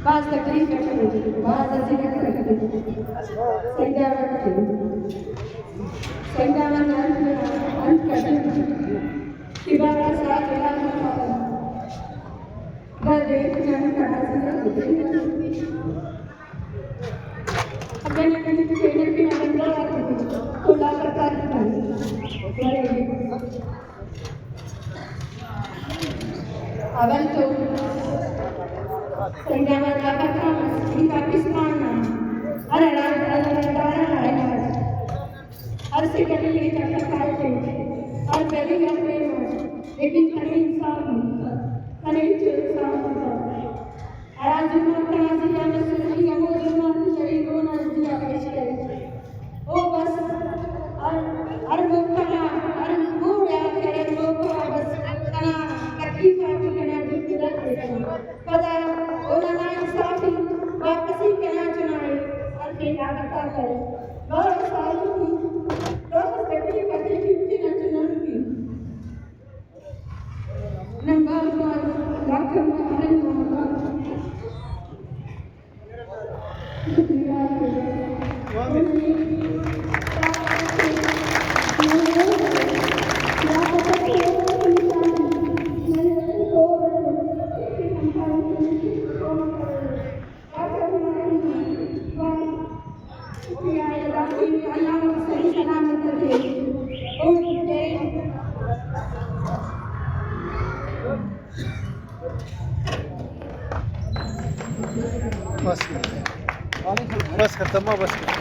بعض تكليف يكتب بعض ذكر يكتب سيدة يكتب سيدة من أنت كتب كبار ساعات لا تقال بعد يكتب أبدا كنت كأنك في أمريكا كل أفكار أبدا Sendama dapatkan di Pakistan, ada हर से कभी ये चक्कर खाते और पहले कहते हैं लेकिन कभी इंसान कभी इंसान आज जुम्मा का दिया मसूली वो जुम्मा शरीर को न दिया पेश करे ओ बस और वो कला और बूढ़ा करे वो बस कला तकलीफ आती कना दिक्कत देता पता ओना इंसाफी वापसी कना चुनाए और फिर आगता करे बहुत सालों की बस खत्म बस